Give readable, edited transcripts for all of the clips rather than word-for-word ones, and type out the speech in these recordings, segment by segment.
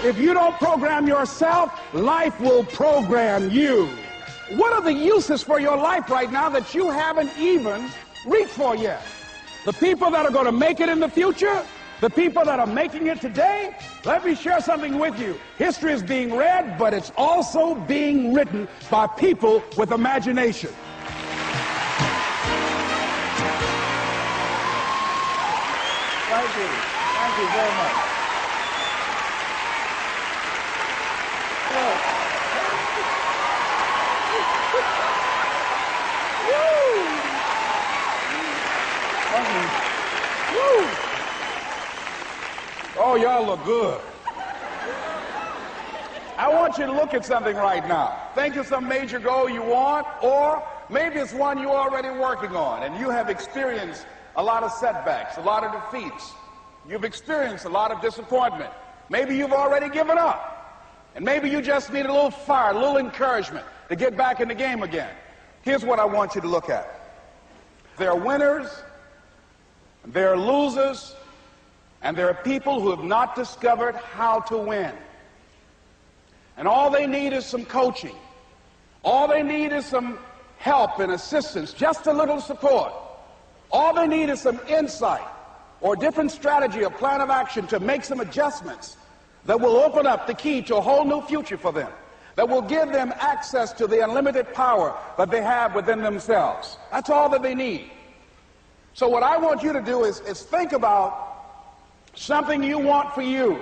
If you don't program yourself, life will program you. What are the uses for your life right now that you haven't even reached for yet? The people that are going to make it in the future, the people that are making it today, let me share something with you. History is being read, but it's also being written by people with imagination. Thank you. Thank you very much. Oh, y'all look good. I want you to look at something right now. Think of some major goal you want, or maybe it's one you're already working on, and you have experienced a lot of setbacks, a lot of defeats. You've experienced a lot of disappointment. Maybe you've already given up, and maybe you just need a little fire, a little encouragement to get back in the game again. Here's what I want you to look at. There are winners, there are losers, and there are people who have not discovered how to win. And all they need is some coaching. All they need is some help and assistance, just a little support. All they need is some insight or different strategy or plan of action to make some adjustments that will open up the key to a whole new future for them, that will give them access to the unlimited power that they have within themselves. That's all that they need. So what I want you to do is think about something you want for you,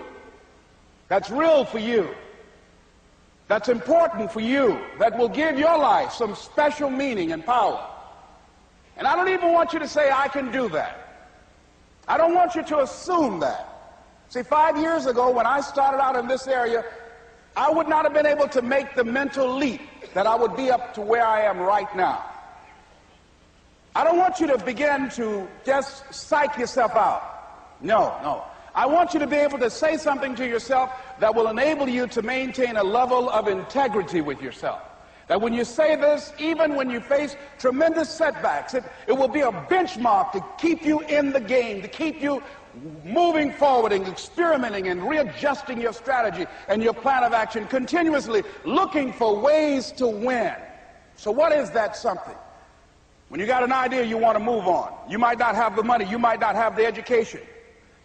that's real for you, that's important for you, that will give your life some special meaning and power. And I don't even want you to say, I can do that. I don't want you to assume that. See, 5 years ago when I started out in this area, I would not have been able to make the mental leap that I would be up to where I am right now. I don't want you to begin to just psych yourself out. No. I want you to be able to say something to yourself that will enable you to maintain a level of integrity with yourself. That when you say this, even when you face tremendous setbacks, it will be a benchmark to keep you in the game, to keep you moving forward and experimenting and readjusting your strategy and your plan of action, continuously looking for ways to win. So what is that something? When you got an idea you want to move on, you might not have the money, you might not have the education,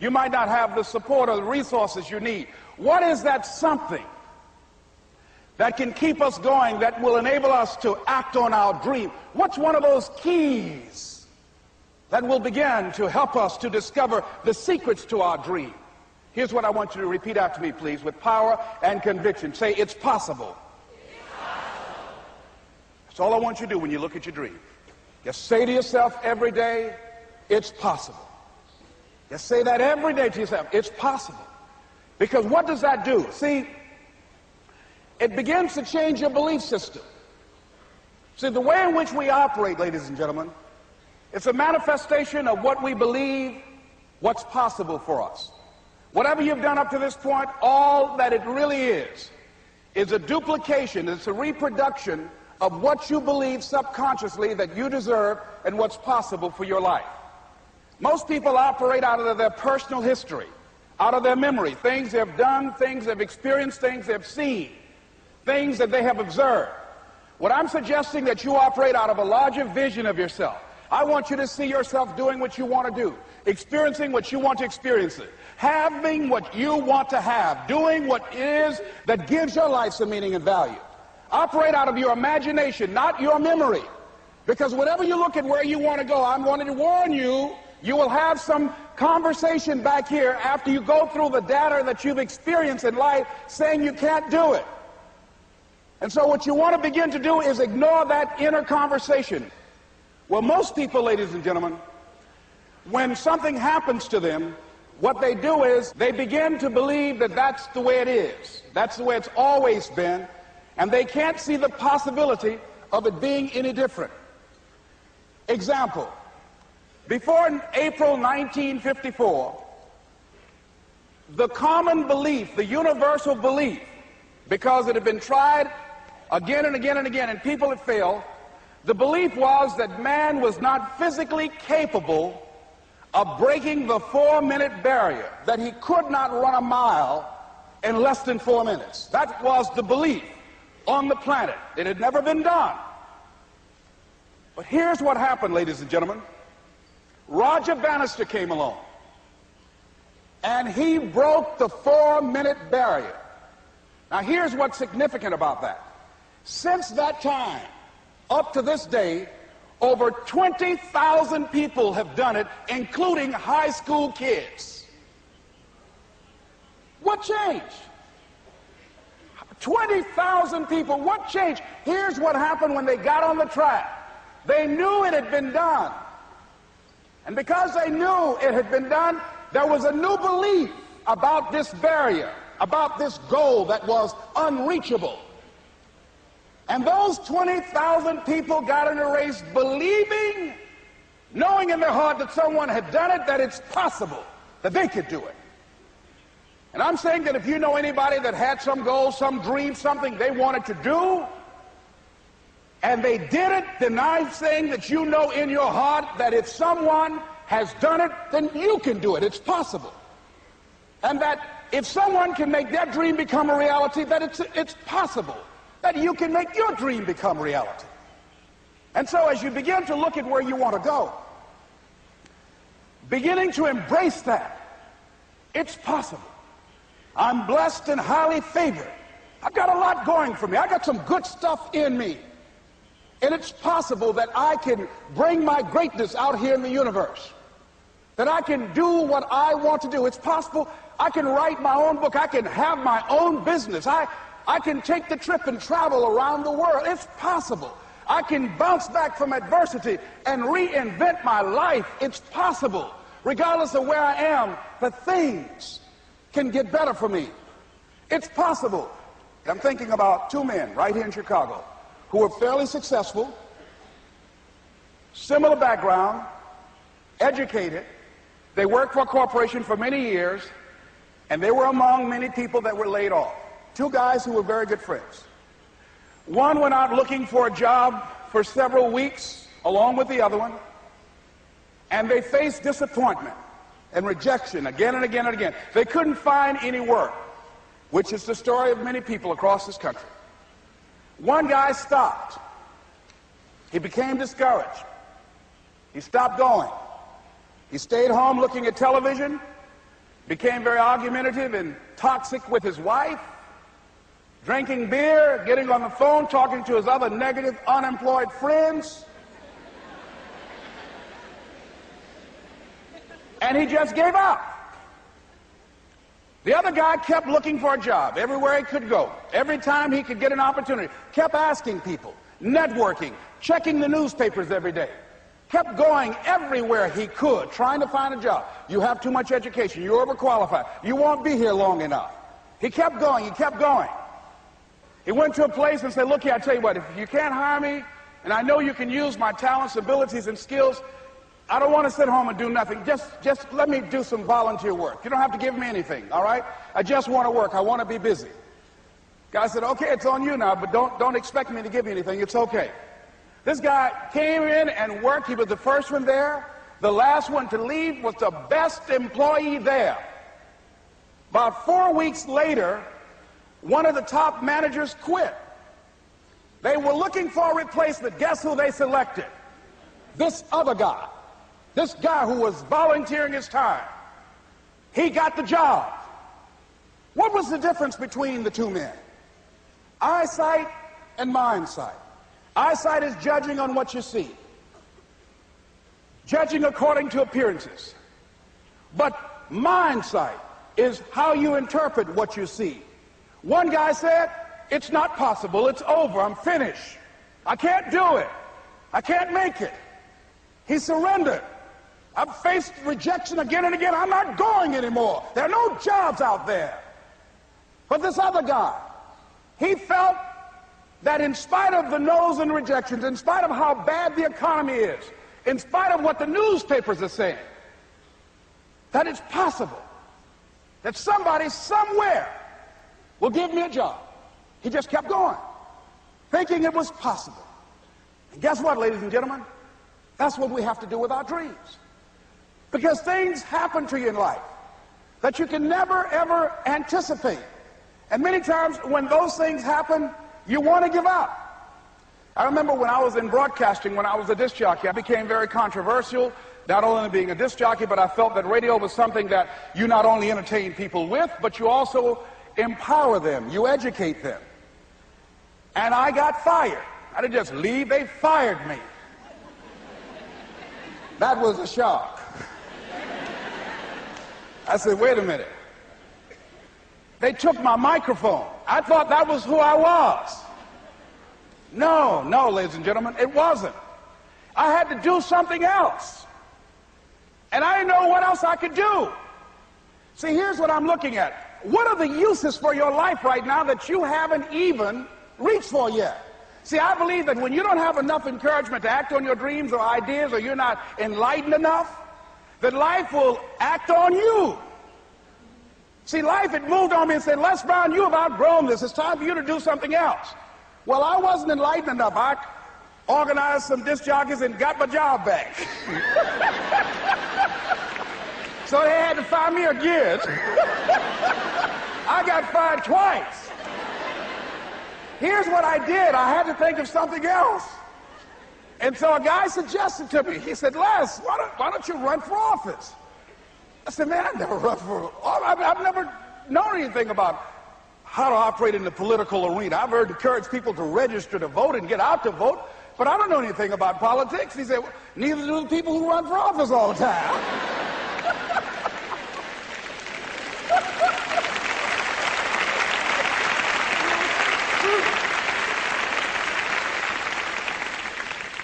you might not have the support or the resources you need. What is that something that can keep us going, that will enable us to act on our dream? What's one of those keys that will begin to help us to discover the secrets to our dream? Here's what I want you to repeat after me, please, with power and conviction. Say, it's possible. It's possible. That's all I want you to do when you look at your dream. Just say to yourself every day, it's possible. Just say that every day to yourself, it's possible. Because what does that do? See, it begins to change your belief system. See, the way in which we operate, ladies and gentlemen, it's a manifestation of what we believe, what's possible for us. Whatever you've done up to this point, all that it really is a duplication, it's a reproduction of what you believe subconsciously that you deserve and what's possible for your life. Most people operate out of their personal history, out of their memory, things they've done, things they've experienced, things they've seen, things that they have observed. What I'm suggesting that you operate out of a larger vision of yourself. I want you to see yourself doing what you want to do, experiencing what you want to experience, having what you want to have, doing what it is that gives your life some meaning and value. Operate out of your imagination, not your memory. Because whatever you look at where you want to go, I'm wanting to warn you, you will have some conversation back here after you go through the data that you've experienced in life saying you can't do it. And so what you want to begin to do is ignore that inner conversation. Well, most people, ladies and gentlemen, when something happens to them, what they do is they begin to believe that that's the way it is. That's the way it's always been. And they can't see the possibility of it being any different. Example, before April 1954, the common belief, the universal belief, because it had been tried again and again and again, and people had failed, the belief was that man was not physically capable of breaking the 4-minute barrier, that he could not run a mile in less than 4 minutes. That was the belief on the planet. It had never been done. But here's what happened, ladies and gentlemen. Roger Bannister came along, and he broke the 4-minute barrier. Now, here's what's significant about that. Since that time, up to this day, over 20,000 people have done it, including high school kids. What changed? 20,000 people. What changed? Here's what happened when they got on the track. They knew it had been done. And because they knew it had been done, there was a new belief about this barrier, about this goal that was unreachable. And those 20,000 people got in a race believing, knowing in their heart that someone had done it, that it's possible, that they could do it. And I'm saying that if you know anybody that had some goal, some dream, something they wanted to do, and they did it, then I'm saying that you know in your heart that if someone has done it, then you can do it. It's possible. And that if someone can make their dream become a reality, that it's possible that you can make your dream become reality. And so as you begin to look at where you want to go, beginning to embrace that, it's possible. I'm blessed and highly favored. I've got a lot going for me. I got some good stuff in me. And it's possible that I can bring my greatness out here in the universe. That I can do what I want to do. It's possible I can write my own book. I can have my own business. I can take the trip and travel around the world. It's possible. I can bounce back from adversity and reinvent my life. It's possible. Regardless of where I am, the things can get better for me. It's possible. I'm thinking about two men right here in Chicago who were fairly successful, similar background, educated. They worked for a corporation for many years, and they were among many people that were laid off. Two guys who were very good friends. One went out looking for a job for several weeks along with the other one, and they faced disappointment and rejection again and again and again. They couldn't find any work, which is the story of many people across this country. One guy stopped. He became discouraged. He stopped going. He stayed home looking at television, became very argumentative and toxic with his wife, drinking beer, getting on the phone, talking to his other negative, unemployed friends. And he just gave up. The other guy kept looking for a job everywhere he could go. Every time he could get an opportunity, kept asking people, networking, checking the newspapers every day. Kept going everywhere he could, trying to find a job. You have too much education. You're overqualified. You won't be here long enough. He kept going. He kept going. He went to a place and said, look here, I tell you what, if you can't hire me, and I know you can use my talents, abilities, and skills, I don't want to sit home and do nothing. Just let me do some volunteer work. You don't have to give me anything, all right? I just want to work. I want to be busy. Guy said, okay, it's on you now, but don't expect me to give you anything. It's okay. This guy came in and worked. He was the first one there. The last one to leave was the best employee there. About 4 weeks later, one of the top managers quit. They were looking for a replacement. Guess who they selected? This other guy. This guy who was volunteering his time. He got the job. What was the difference between the two men? Eyesight and mindsight. Eyesight is judging on what you see. Judging according to appearances. But mindsight is how you interpret what you see. One guy said, it's not possible, it's over, I'm finished. I can't do it. I can't make it. He surrendered. I've faced rejection again and again. I'm not going anymore. There are no jobs out there. But this other guy, he felt that in spite of the no's and rejections, in spite of how bad the economy is, in spite of what the newspapers are saying, that it's possible that somebody somewhere will give me a job. He just kept going, thinking it was possible. And guess what, ladies and gentlemen? That's what we have to do with our dreams. Because things happen to you in life that you can never, ever anticipate. And many times when those things happen, you want to give up. I remember when I was in broadcasting, when I was a disc jockey, I became very controversial, not only being a disc jockey, but I felt that radio was something that you not only entertain people with, but you also empower them, you educate them. And I got fired. I didn't just leave, they fired me. That was a shock. I said, wait a minute. They took my microphone. I thought that was who I was. No, ladies and gentlemen, it wasn't. I had to do something else. And I didn't know what else I could do. See, here's what I'm looking at. What are the uses for your life right now that you haven't even reached for yet? See, I believe that when you don't have enough encouragement to act on your dreams or ideas, or you're not enlightened enough, that life will act on you. See, life had moved on me and said, Les Brown, you have outgrown this. It's time for you to do something else. Well, I wasn't enlightened enough. I organized some disc jockeys and got my job back. So they had to fire me again. I got fired twice. Here's what I did. I had to think of something else. And so a guy suggested to me, he said, Les, why don't you run for office? I said, man, I've never run for office. I've never known anything about how to operate in the political arena. I've heard encourage people to register to vote and get out to vote, but I don't know anything about politics. He said, well, neither do the people who run for office all the time.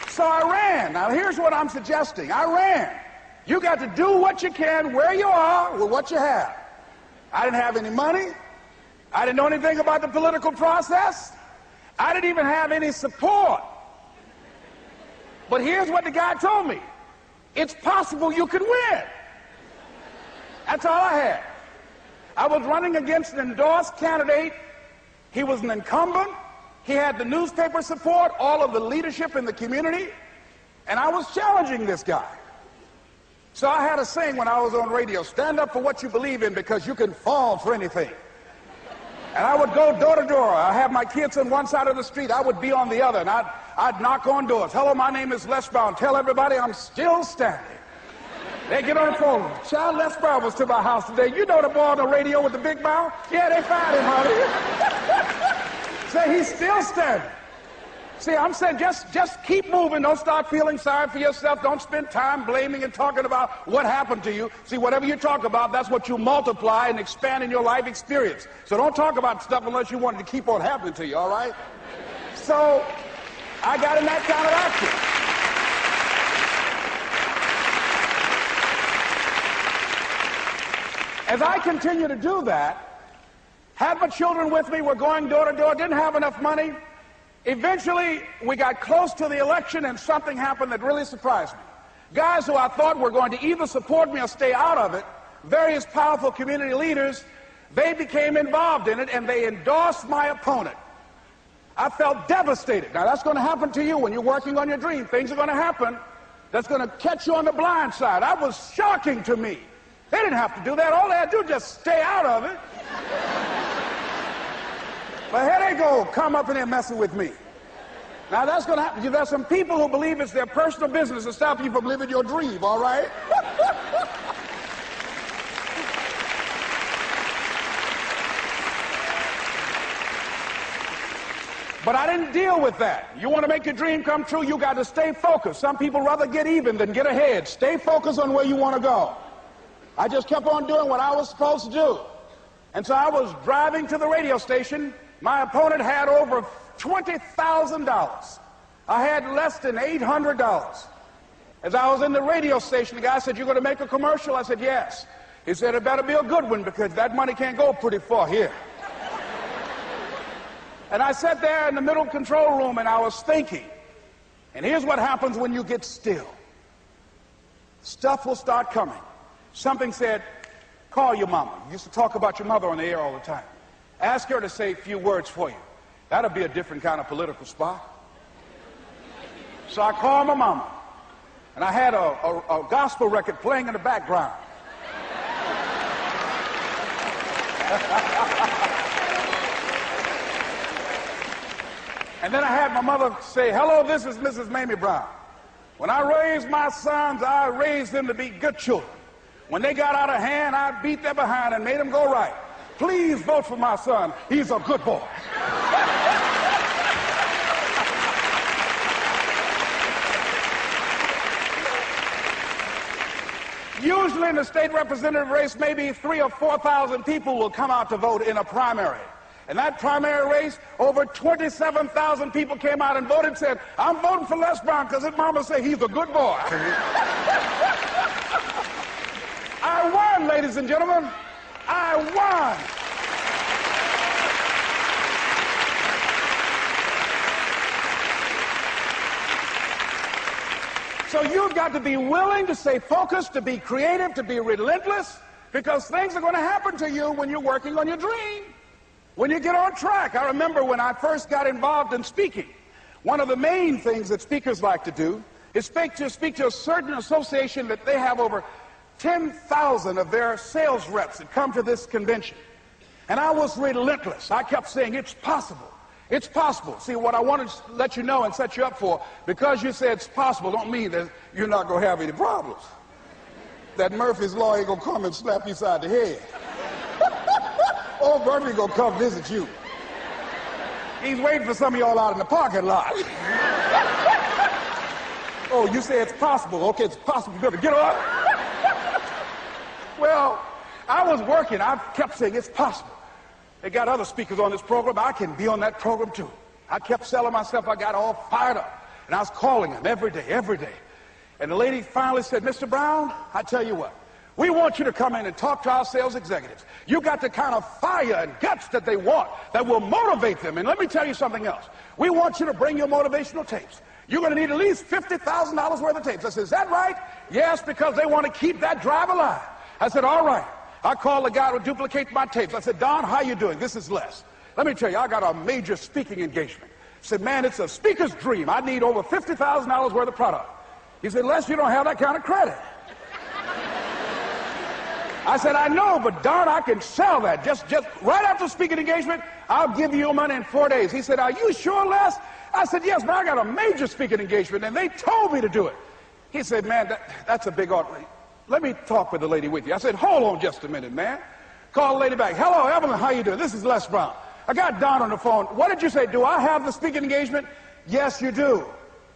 So I ran. Now here's what I'm suggesting. I ran. You got to do what you can where you are with what you have. I didn't have any money. I didn't know anything about the political process. I didn't even have any support. But here's what the guy told me. It's possible you could win. That's all I had. I was running against an endorsed candidate. He was an incumbent. He had the newspaper support, all of the leadership in the community, and I was challenging this guy. So I had a saying when I was on radio, stand up for what you believe in because you can fall for anything. And I would go door to door. I have my kids on one side of the street. I would be on the other, and I'd knock on doors. Hello, my name is Les Brown. Tell everybody I'm still standing. They get on the phone. Child, Les Brown was to my house today. You know the boy on the radio with the big mouth? Yeah, they fired him, honey. Say he's still standing. See, I'm saying just keep moving. Don't start feeling sorry for yourself. Don't spend time blaming and talking about what happened to you. See, whatever you talk about, that's what you multiply and expand in your life experience. So don't talk about stuff unless you want it to keep on happening to you, all right? So I got in that kind of action. As I continue to do that, had my children with me, we're going door to door, didn't have enough money. Eventually, we got close to the election and something happened that really surprised me. Guys who I thought were going to either support me or stay out of it, various powerful community leaders, they became involved in it and they endorsed my opponent. I felt devastated. Now that's going to happen to you when you're working on your dream. Things are going to happen that's going to catch you on the blind side. That was shocking to me. They didn't have to do that. All they had to do was just stay out of it. But here they go, come up in there messing with me. Now that's going to happen. There's some people who believe it's their personal business to stop you from living your dream, all right? But I didn't deal with that. You want to make your dream come true, you got to stay focused. Some people rather get even than get ahead. Stay focused on where you want to go. I just kept on doing what I was supposed to do. And so I was driving to the radio station. My opponent had over $20,000. I had less than $800. As I was in the radio station, the guy said, "You're going to make a commercial?" I said, "Yes." He said, "It better be a good one because that money can't go pretty far here." And I sat there in the middle control room and I was thinking. And here's what happens when you get still. Stuff will start coming. Something said, "Call your mama." You used to talk about your mother on the air all the time. Ask her to say a few words for you. That'll be a different kind of political spot. So I called my mama. And I had a gospel record playing in the background. And then I had my mother say, hello, this is Mrs. Mamie Brown. When I raised my sons, I raised them to be good children. When they got out of hand, I beat them behind and made them go right. Please vote for my son. He's a good boy. Usually in the state representative race, maybe 3,000 or 4,000 people will come out to vote in a primary. In that primary race, over 27,000 people came out and voted and said, I'm voting for Les Brown because his mama said he's a good boy. I won, ladies and gentlemen. I won. So you've got to be willing to stay focused, to be creative, to be relentless, because things are going to happen to you when you're working on your dream. When you get on track. I remember when I first got involved in speaking, one of the main things that speakers like to do is speak to a certain association that they have over 10,000 of their sales reps that come to this convention. And I was relentless. I kept saying, it's possible. It's possible. See, what I wanted to let you know and set you up for, because you said it's possible, don't mean that you're not going to have any problems. That Murphy's Law ain't going to come and slap you side the head. Old Murphy going to come visit you. He's waiting for some of y'all out in the parking lot. Oh, you say it's possible. Okay, it's possible. You better get up. Well, I was working. I kept saying it's possible. They got other speakers on this program. I can be on that program too. I kept selling myself. I got all fired up. And I was calling them every day, every day. And the lady finally said, Mr. Brown, I tell you what, we want you to come in and talk to our sales executives. You got the kind of fire and guts that they want, that will motivate them. And let me tell you something else. We want you to bring your motivational tapes. You're going to need at least $50,000 worth of tapes. I said, is that right? Yes, because they want to keep that drive alive. I said, all right. I called the guy who duplicates my tapes. I said, Don, how you doing? This is Les. Let me tell you, I got a major speaking engagement. He said, man, it's a speaker's dream. I need over $50,000 worth of product. He said, Les, you don't have that kind of credit. I said, I know, but Don, I can sell that. Just right after speaking engagement, I'll give you your money in 4 days. He said, are you sure, Les? I said, yes, but I got a major speaking engagement, and they told me to do it. He said, man, that's a big order. Let me talk with the lady with you. I said, hold on just a minute, man. Call the lady back. Hello, Evelyn, how you doing? This is Les Brown. I got Don on the phone. What did you say? Do I have the speaking engagement? Yes, you do.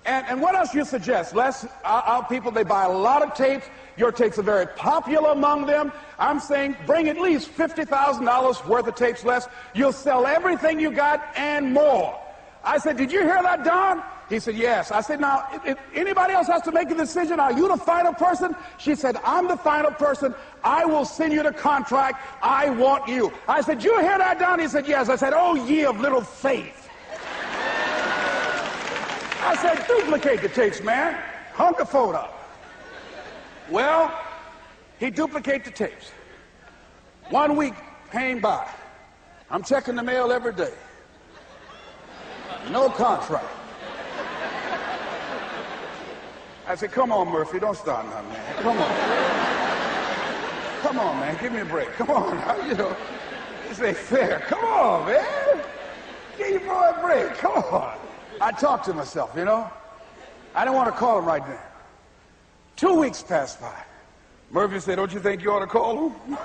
And what else you suggest? Les, our people, they buy a lot of tapes. Your tapes are very popular among them. I'm saying bring at least $50,000 worth of tapes, Les. You'll sell everything you got and more. I said, did you hear that, Don? He said, yes. I said, now, if anybody else has to make a decision, are you the final person? She said, I'm the final person. I will send you the contract. I want you. I said, you hear that, Don? He said, yes. I said, oh, ye of little faith. I said, duplicate the tapes, man. Hung the phone up. Well, he duplicated the tapes. 1 week came by. I'm checking the mail every day. No contract. I said, come on, Murphy, don't start now, man. Come on. Come on, man, give me a break. Come on now, you know. This ain't fair. Come on, man. Give your boy a break. Come on. I talked to myself, you know. I didn't want to call him right then. 2 weeks passed by. Murphy said, don't you think you ought to call him?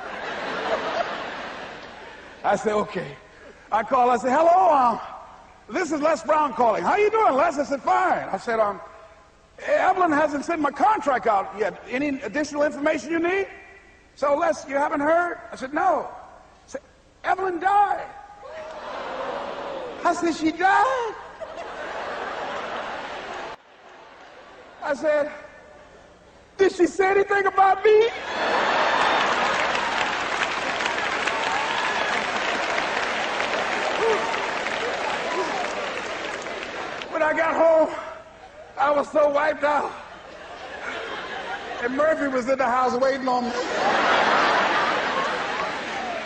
I said, okay. I called. I said, hello, this is Les Brown calling. How you doing, Les? I said, fine. I said, Evelyn hasn't sent my contract out yet. Any additional information you need? So, Les, you haven't heard? I said, no. I said, Evelyn died. I said, she died? I said, did she say anything about me? When I got home, I was so wiped out. And Murphy was in the house waiting on me.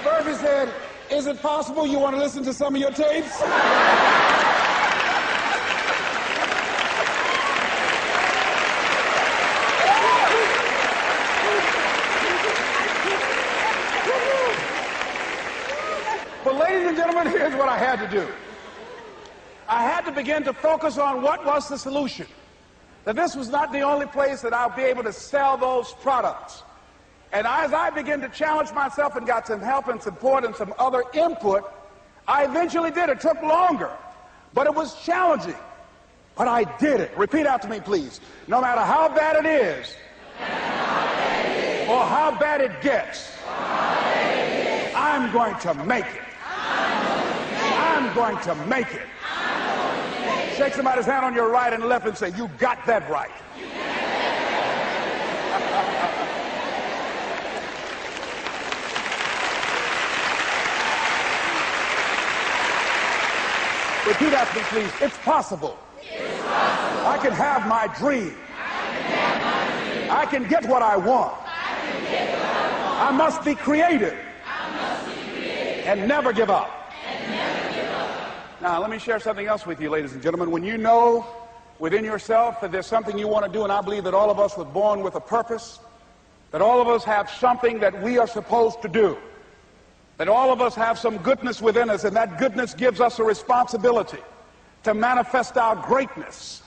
Murphy said, is it possible you want to listen to some of your tapes? But ladies and gentlemen, here's what I had to do. I had to begin to focus on what was the solution. That this was not the only place that I'll be able to sell those products. And as I began to challenge myself and got some help and support and some other input, I eventually did. It took longer, but it was challenging. But I did it. Repeat after me, please. No matter how bad it is, or how bad it gets, I'm going to make it. I'm going to make it. Shake somebody's hand on your right and left and say, you got that right. Repeat after me, please. It's possible. It's possible. I can have my dream. I can get what I want. I must be creative. And never give up. Now, let me share something else with you, ladies and gentlemen. When you know within yourself that there's something you want to do, and I believe that all of us were born with a purpose, that all of us have something that we are supposed to do, that all of us have some goodness within us, and that goodness gives us a responsibility to manifest our greatness.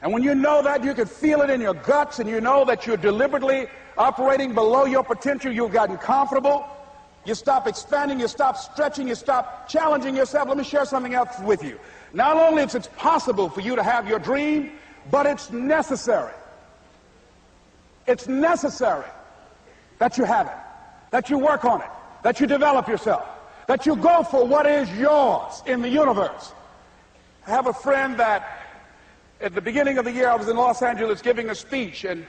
And when you know that, you can feel it in your guts, and you know that you're deliberately operating below your potential, you've gotten comfortable, you stop expanding, you stop stretching, you stop challenging yourself. Let me share something else with you. Not only is it possible for you to have your dream, but it's necessary. It's necessary that you have it, that you work on it, that you develop yourself, that you go for what is yours in the universe. I have a friend that at the beginning of the year I was in Los Angeles giving a speech, and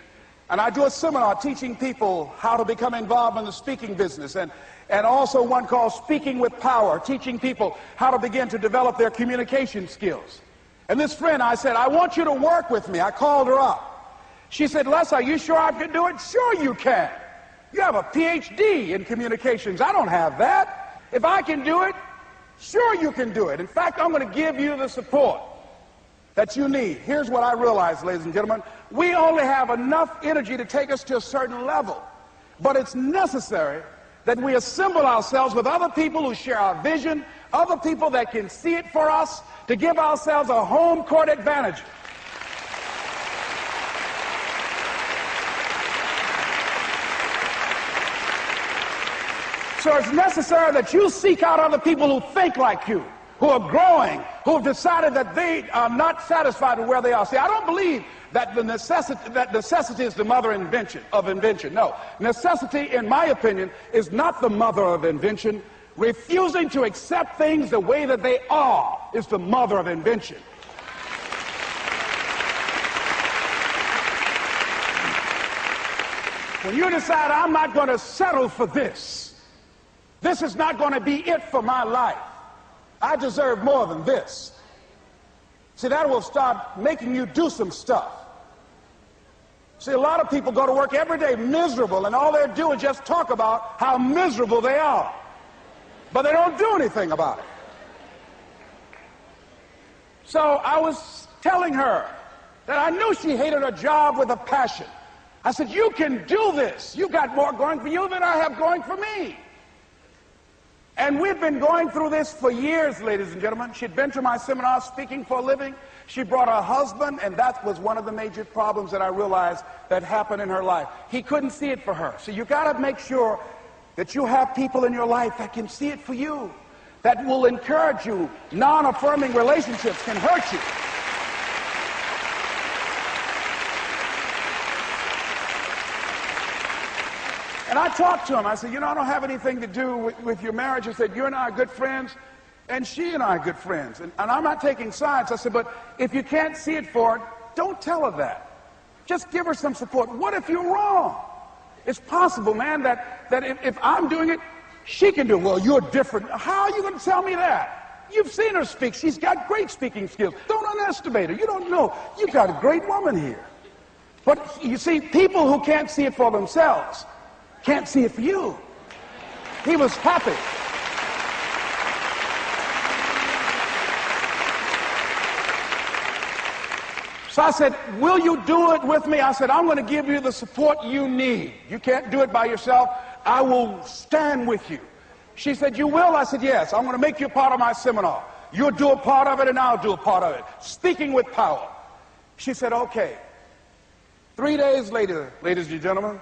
I do a seminar teaching people how to become involved in the speaking business, and also one called Speaking with Power, teaching people how to begin to develop their communication skills. And this friend, I said, I want you to work with me. I called her up. She said, Les, are you sure I can do it? Sure you can. You have a PhD in communications. I don't have that. If I can do it, sure you can do it. In fact, I'm going to give you the support that you need. Here's what I realize, ladies and gentlemen. We only have enough energy to take us to a certain level. But it's necessary that we assemble ourselves with other people who share our vision, other people that can see it for us, to give ourselves a home court advantage. So it's necessary that you seek out other people who think like you, who are growing, who have decided that they are not satisfied with where they are. See, I don't believe that necessity is the mother of invention. No, necessity, in my opinion, is not the mother of invention. Refusing to accept things the way that they are is the mother of invention. When you decide, I'm not going to settle for this, this is not going to be it for my life, I deserve more than this. See, that will start making you do some stuff. See, a lot of people go to work every day miserable, and all they do is just talk about how miserable they are. But they don't do anything about it. So I was telling her that I knew she hated her job with a passion. I said, you can do this. You've got more going for you than I have going for me. And we've been going through this for years, ladies and gentlemen. She'd been to my seminar speaking for a living. She brought her husband, and that was one of the major problems that I realized that happened in her life. He couldn't see it for her. So you got to make sure that you have people in your life that can see it for you, that will encourage you. Non-affirming relationships can hurt you. And I talked to him. I said, you know, I don't have anything to do with your marriage. I said, you and I are good friends, and she and I are good friends. And I'm not taking sides. I said, but if you can't see it for her, don't tell her that. Just give her some support. What if you're wrong? It's possible, man, that if I'm doing it, she can do it. Well, you're different. How are you going to tell me that? You've seen her speak. She's got great speaking skills. Don't underestimate her. You don't know. You've got a great woman here. But you see, people who can't see it for themselves can't see it for you. He was happy. So I said, will you do it with me? I said, I'm going to give you the support you need. You can't do it by yourself. I will stand with you. She said, you will? I said, yes. I'm going to make you part of my seminar. You'll do a part of it and I'll do a part of it. Speaking with power. She said, okay. 3 days later, ladies and gentlemen,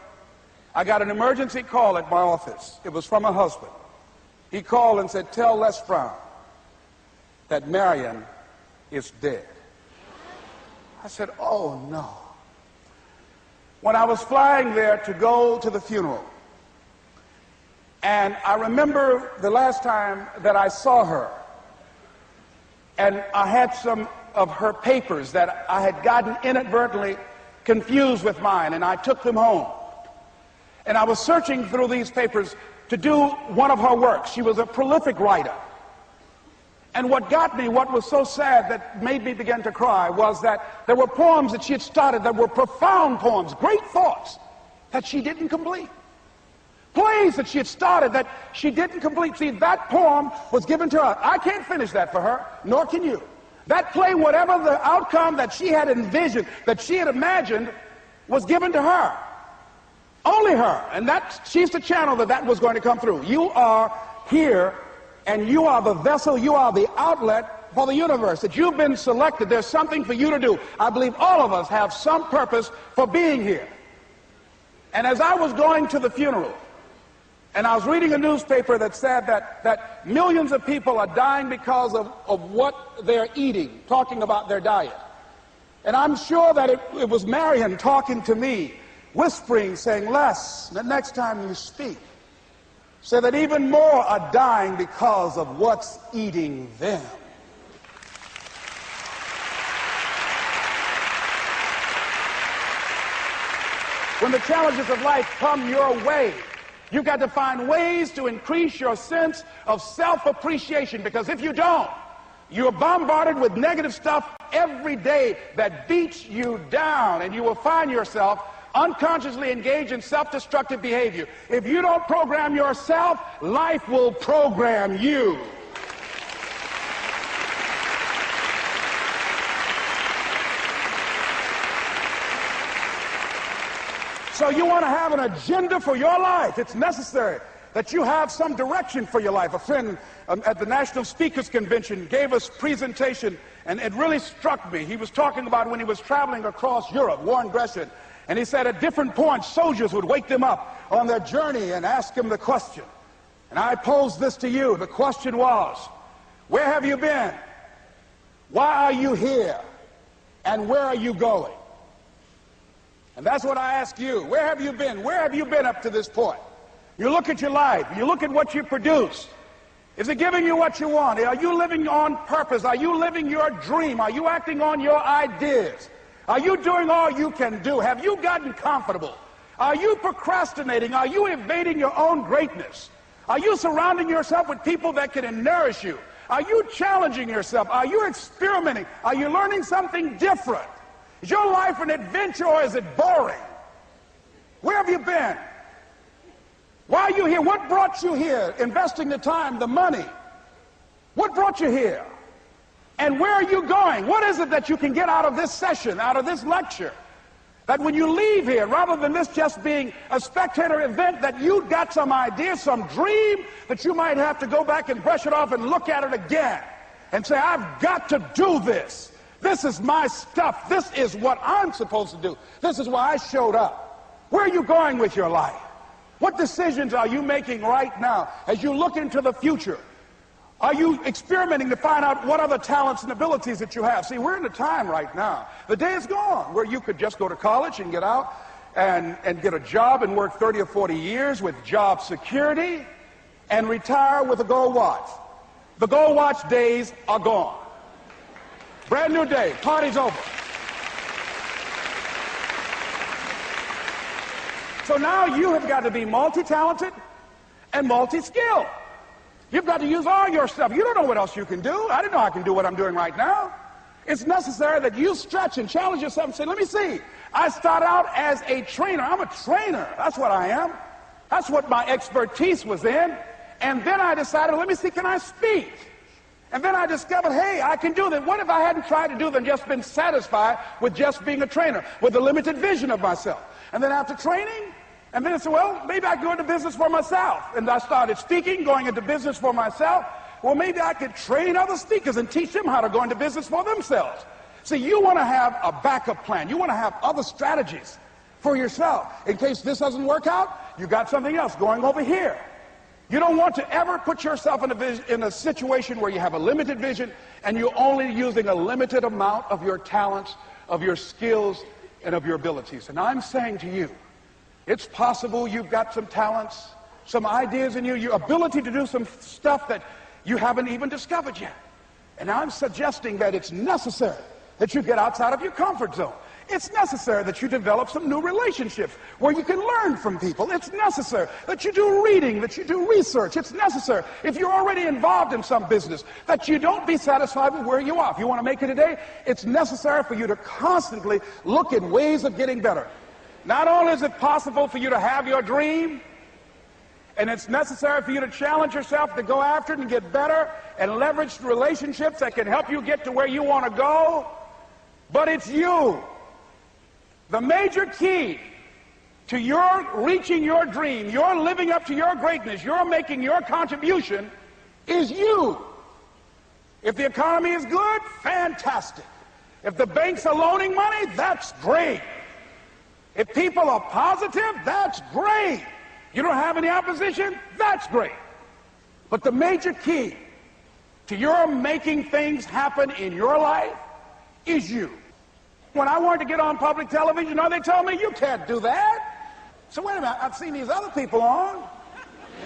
I got an emergency call at my office. It was from her husband. He called and said, tell Les Brown that Marion is dead. I said, oh no. When I was flying there to go to the funeral, and I remember the last time that I saw her, and I had some of her papers that I had gotten inadvertently confused with mine, and I took them home. And I was searching through these papers to do one of her works. She was a prolific writer. And what got me, what was so sad that made me begin to cry, was that there were poems that she had started that were profound poems, great thoughts that she didn't complete. Plays that she had started that she didn't complete. See, that poem was given to her. I can't finish that for her, nor can you. That play, whatever the outcome that she had envisioned, that she had imagined, was given to her. Only her. And she's the channel that was going to come through. You are here, and you are the vessel, you are the outlet for the universe, that you've been selected. There's something for you to do. I believe all of us have some purpose for being here. And as I was going to the funeral, and I was reading a newspaper that said that millions of people are dying because of what they're eating, talking about their diet. And I'm sure that it was Marion talking to me, whispering, saying, Les, the next time you speak, say that even more are dying because of what's eating them. When the challenges of life come your way, you've got to find ways to increase your sense of self-appreciation, because if you don't, you're bombarded with negative stuff every day that beats you down, and you will find yourself unconsciously engaged in self-destructive behavior. If you don't program yourself, life will program you. So you want to have an agenda for your life. It's necessary that you have some direction for your life. A friend at the National Speakers Convention gave us a presentation, and it really struck me. He was talking about when he was traveling across Europe, Warren Gresham, and he said at different points, soldiers would wake them up on their journey and ask him the question. And I posed this to you. The question was, where have you been? Why are you here? And where are you going? And that's what I ask you. Where have you been? Where have you been up to this point? You look at your life. You look at what you produce. Is it giving you what you want? Are you living on purpose? Are you living your dream? Are you acting on your ideas? Are you doing all you can do? Have you gotten comfortable? Are you procrastinating? Are you evading your own greatness? Are you surrounding yourself with people that can nourish you? Are you challenging yourself? Are you experimenting? Are you learning something different? Is your life an adventure, or is it boring? Where have you been? Why are you here? What brought you here? Investing the time, the money. What brought you here? And where are you going? What is it that you can get out of this session, out of this lecture? That when you leave here, rather than this just being a spectator event, that you got some idea, some dream, that you might have to go back and brush it off and look at it again and say, I've got to do this. This is my stuff. This is what I'm supposed to do. This is why I showed up. Where are you going with your life? What decisions are you making right now as you look into the future? Are you experimenting to find out what other talents and abilities that you have? See, we're in a time right now. The day is gone where you could just go to college and get out and get a job and work 30 or 40 years with job security and retire with a gold watch. The gold watch days are gone. Brand new day. Party's over. So now you have got to be multi-talented and multi-skilled. You've got to use all your stuff. You don't know what else you can do. I didn't know I can do what I'm doing right now. It's necessary that you stretch and challenge yourself and say, let me see. I start out as a trainer. I'm a trainer. That's what I am. That's what my expertise was in. And then I decided, let me see, can I speak? And then I discovered, hey, I can do that. What if I hadn't tried to do that and just been satisfied with just being a trainer, with a limited vision of myself? And then after training, and then I said, well, maybe I can go into business for myself. And I started speaking, going into business for myself, well, maybe I could train other speakers and teach them how to go into business for themselves. See, you want to have a backup plan. You want to have other strategies for yourself. In case this doesn't work out, you got something else going over here. You don't want to ever put yourself in a situation where you have a limited vision and you're only using a limited amount of your talents, of your skills, and of your abilities. And I'm saying to you, it's possible you've got some talents, some ideas in you, your ability to do some stuff that you haven't even discovered yet. And I'm suggesting that it's necessary that you get outside of your comfort zone. It's necessary that you develop some new relationships where you can learn from people. It's necessary that you do reading, that you do research. It's necessary, if you're already involved in some business, that you don't be satisfied with where you are. If you want to make it today, it's necessary for you to constantly look at ways of getting better. Not only is it possible for you to have your dream, and it's necessary for you to challenge yourself to go after it and get better and leverage relationships that can help you get to where you want to go, but it's you. The major key to your reaching your dream, your living up to your greatness, your making your contribution is you. If the economy is good, fantastic. If the banks are loaning money, that's great. If people are positive, that's great. You don't have any opposition, that's great. But the major key to your making things happen in your life is you. When I wanted to get on public television, you know, they told me, you can't do that. So wait a minute, I've seen these other people on.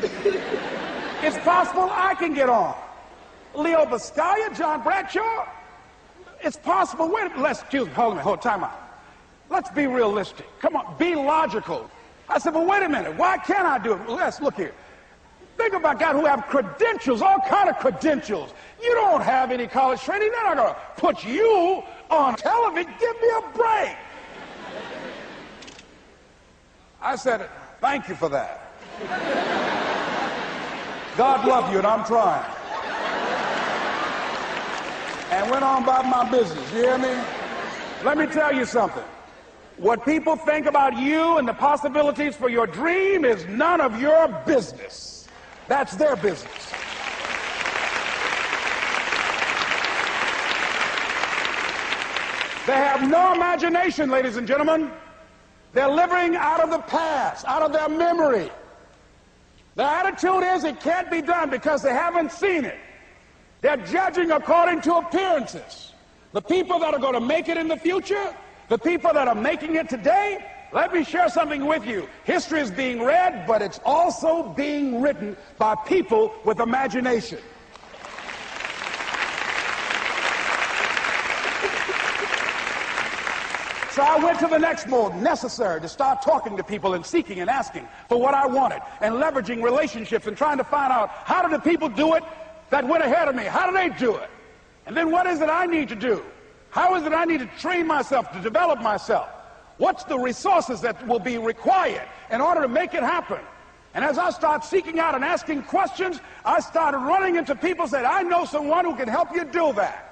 It's possible I can get on. Leo Biscaya, John Bradshaw. It's possible. Wait a minute, hold time out. Let's be realistic. Come on, be logical. I said, well, wait a minute, why can't I do it? Well, let's look here. Think about guys who have credentials, all kind of credentials. You don't have any college training. They're not going to put you on television. Give me a break. I said, thank you for that. God love you, and I'm trying. And went on about my business, you hear me? Let me tell you something. What people think about you and the possibilities for your dream is none of your business. That's their business. They have no imagination, ladies and gentlemen. They're living out of the past, out of their memory. Their attitude is it can't be done because they haven't seen it. They're judging according to appearances. The people that are going to make it in the future, the people that are making it today, let me share something with you. History is being read, but it's also being written by people with imagination. So I went to the next mode, necessary to start talking to people and seeking and asking for what I wanted and leveraging relationships and trying to find out how do the people do it that went ahead of me? How do they do it? And then what is it I need to do? How is it I need to train myself, to develop myself? What's the resources that will be required in order to make it happen? And as I start seeking out and asking questions, I started running into people who said, I know someone who can help you do that.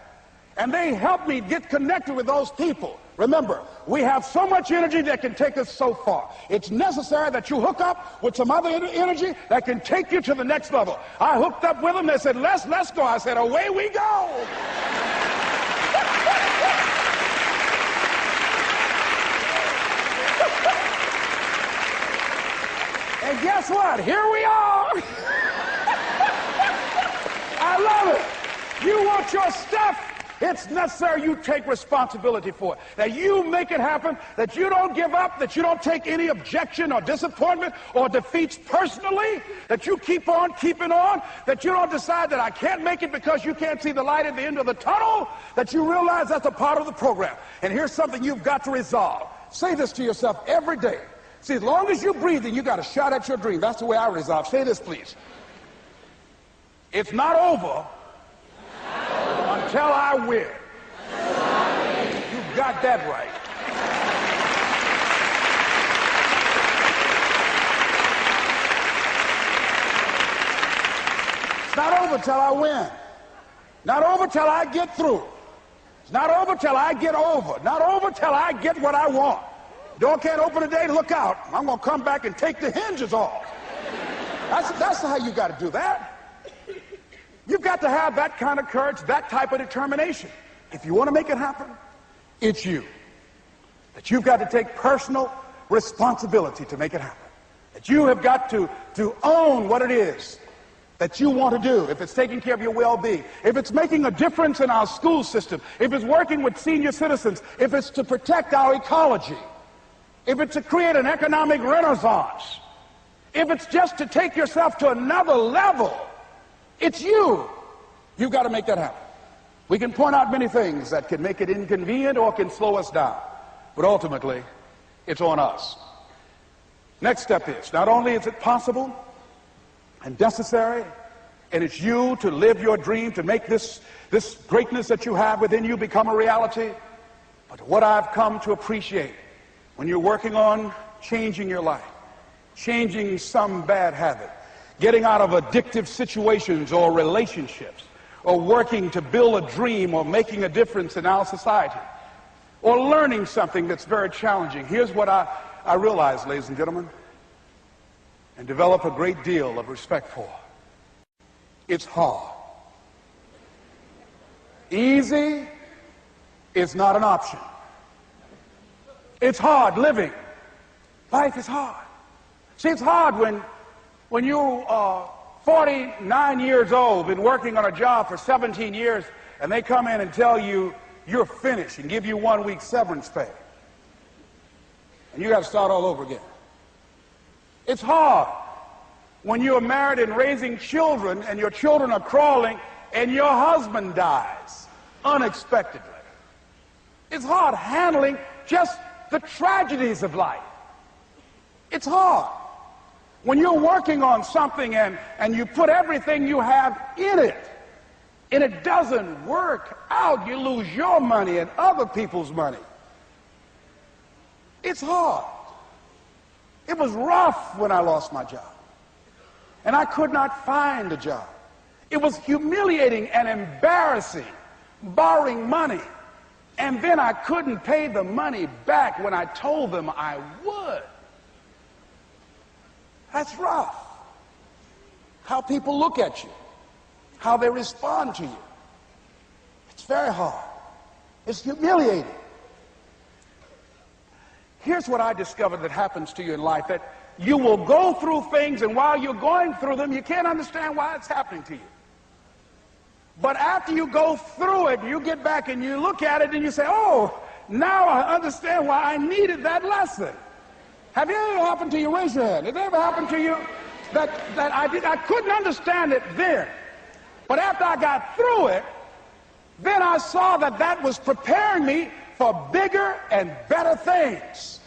And they helped me get connected with those people. Remember, we have so much energy that can take us so far. It's necessary that you hook up with some other energy that can take you to the next level. I hooked up with them. They said, let's go. I said, away we go. And guess what? Here we are. I love it. You want your stuff? It's necessary you take responsibility for it. That you make it happen, that you don't give up, that you don't take any objection or disappointment or defeats personally, that you keep on keeping on, that you don't decide that I can't make it because you can't see the light at the end of the tunnel, that you realize that's a part of the program. And here's something you've got to resolve. Say this to yourself every day. See, as long as you're breathing, you got a shot at your dream. That's the way I resolve. Say this, please. It's not over until I win. You got that right. It's not over till I win. Not over till I get through. It's not over till I get over. Not over till I get what I want. Door can't open today, look out. I'm going to come back and take the hinges off. That's how you got to do that. You've got to have that kind of courage, that type of determination. If you want to make it happen, it's you. That you've got to take personal responsibility to make it happen. That you have got to own what it is that you want to do. If it's taking care of your well-being, if it's making a difference in our school system, if it's working with senior citizens, if it's to protect our ecology, if it's to create an economic renaissance, if it's just to take yourself to another level, it's you. You've got to make that happen. We can point out many things that can make it inconvenient or can slow us down, but ultimately, it's on us. Next step is, not only is it possible and necessary, and it's you to live your dream, to make this greatness that you have within you become a reality, but what I've come to appreciate when you're working on changing your life, changing some bad habit, getting out of addictive situations or relationships, or working to build a dream or making a difference in our society, or learning something that's very challenging. Here's what I realize, ladies and gentlemen, and develop a great deal of respect for. It's hard. Easy is not an option. It's hard living. Life is hard. See, it's hard when you are 49 years old, been working on a job for 17 years, and they come in and tell you you're finished and give you 1 week severance pay. And you got to start all over again. It's hard when you're married and raising children and your children are crawling and your husband dies unexpectedly. It's hard handling just the tragedies of life. It's hard when you're working on something and you put everything you have in it and it doesn't work out. You lose your money and other people's money. It's hard. It was rough when I lost my job, and I could not find a job. It was humiliating and embarrassing, borrowing money, and then I couldn't pay the money back when I told them I would. That's rough. How people look at you, how they respond to you. It's very hard. It's humiliating. Here's what I discovered that happens to you in life, that you will go through things, and while you're going through them, you can't understand why it's happening to you. But after you go through it, you get back and you look at it and you say, oh, now I understand why I needed that lesson. Have it ever happened to you? Raise your hand. Has it ever happened to you that I couldn't understand it then, but after I got through it, then I saw that that was preparing me for bigger and better things.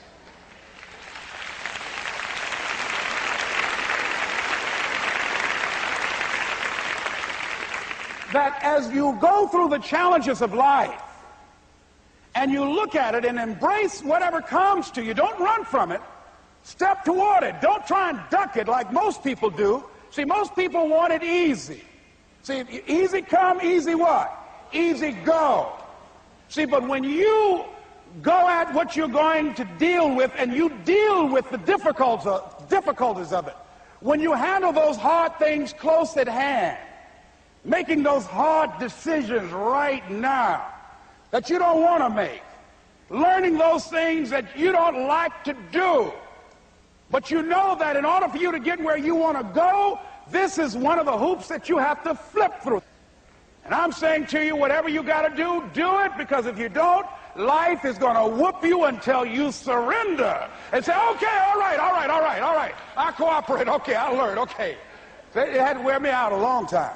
That as you go through the challenges of life and you look at it and embrace whatever comes to you, don't run from it. Step toward it. Don't try and duck it like most people do. See, most people want it easy. See, easy come, easy what? Easy go. See, but when you go at what you're going to deal with and you deal with the difficulties of it, when you handle those hard things close at hand, making those hard decisions right now that you don't want to make, learning those things that you don't like to do, but you know that in order for you to get where you want to go, this is one of the hoops that you have to flip through. And I'm saying to you, whatever you got to do, do it, because if you don't, life is going to whoop you until you surrender and say, okay, all right, I'll cooperate, okay, I'll learn, okay. It had to wear me out a long time.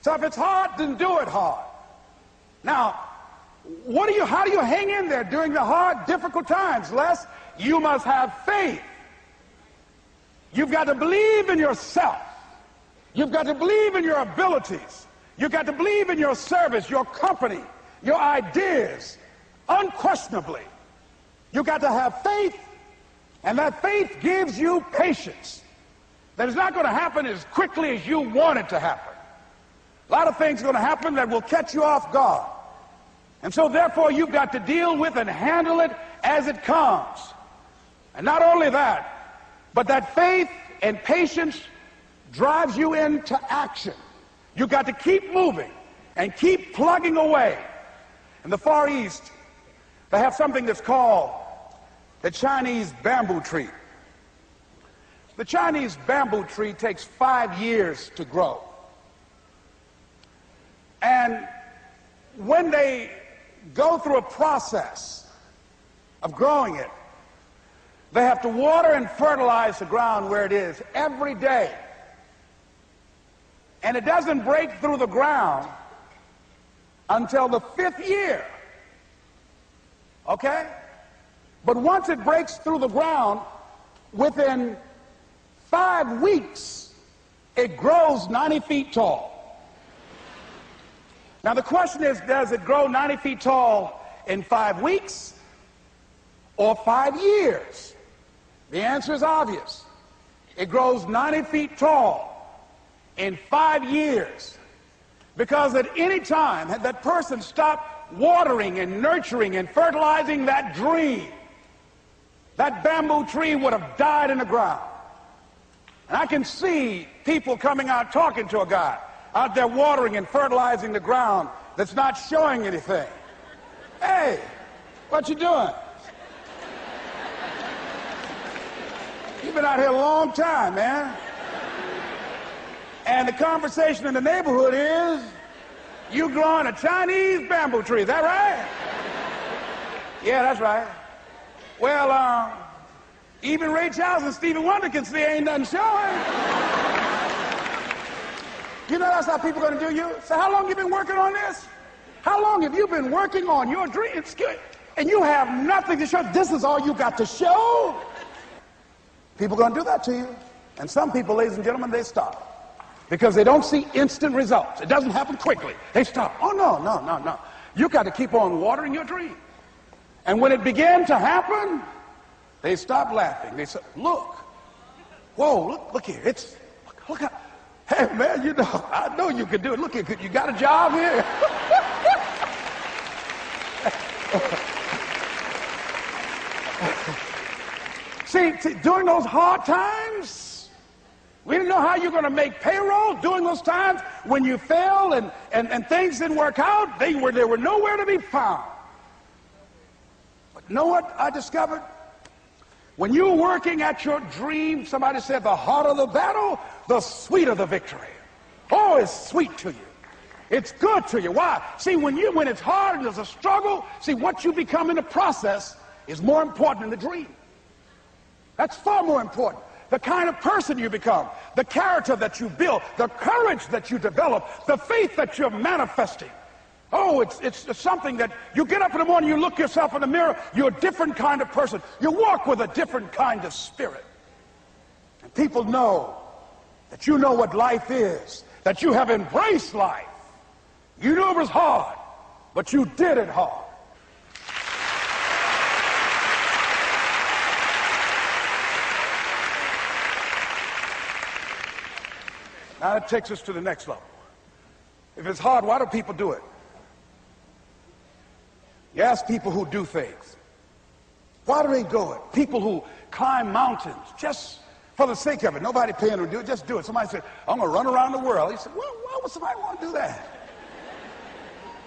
So if it's hard, then do it hard. Now, how do you hang in there during the hard, difficult times, Les? You must have faith. You've got to believe in yourself. You've got to believe in your abilities. You've got to believe in your service, your company, your ideas, unquestionably. You've got to have faith, and that faith gives you patience. That is not going to happen as quickly as you want it to happen. A lot of things are going to happen that will catch you off guard. And so therefore you've got to deal with and handle it as it comes. And not only that, but that faith and patience drives you into action. You got to keep moving and keep plugging away. In the Far East, they have something that's called the Chinese bamboo tree. The Chinese bamboo tree takes 5 years to grow. And when they go through a process of growing it, they have to water and fertilize the ground where it is every day. And it doesn't break through the ground until the 5th year. Okay? But once it breaks through the ground, within 5 weeks, it grows 90 feet tall. Now the question is, does it grow 90 feet tall in 5 weeks or 5 years? The answer is obvious. It grows 90 feet tall in 5 years. Because at any time, had that person stopped watering and nurturing and fertilizing that dream, that bamboo tree would have died in the ground. And I can see people coming out talking to a guy out there watering and fertilizing the ground that's not showing anything. Hey, what you doing? You've been out here a long time, man. And the conversation in the neighborhood is, you growing a Chinese bamboo tree, is that right? Yeah, that's right. Well, even Ray Charles and Stevie Wonder can see ain't nothing showing. You know that's how people are going to do you? So how long have you been working on this? How long have you been working on your dreams? And you have nothing to show. This is all you got to show? People are going to do that to you. And some people, ladies and gentlemen, they stop. Because they don't see instant results. It doesn't happen quickly. They stop. Oh, no. You got to keep on watering your dream. And when it began to happen, they stopped laughing. They said, look. Whoa, look here. Look how. Hey, man, you know, I know you can do it. Look here, you got a job here? See, during those hard times, we didn't know how you're going to make payroll. During those times when you failed and things didn't work out, they were nowhere to be found. But you know what I discovered? When you're working at your dream, somebody said the harder the battle, the sweeter the victory. Oh, it's sweet to you. It's good to you. Why? See, when it's hard and there's a struggle, see, what you become in the process is more important than the dream. That's far more important. The kind of person you become, the character that you build, the courage that you develop, the faith that you're manifesting. Oh, it's something that you get up in the morning, you look yourself in the mirror, you're a different kind of person. You walk with a different kind of spirit. And people know that you know what life is, that you have embraced life. You knew it was hard, but you did it hard. Now that takes us to the next level. If it's hard, why do people do it? You ask people who do things. Why do they do it? People who climb mountains just for the sake of it. Nobody paying them to do it. Just do it. Somebody said, I'm going to run around the world. He said, well, why would somebody want to do that?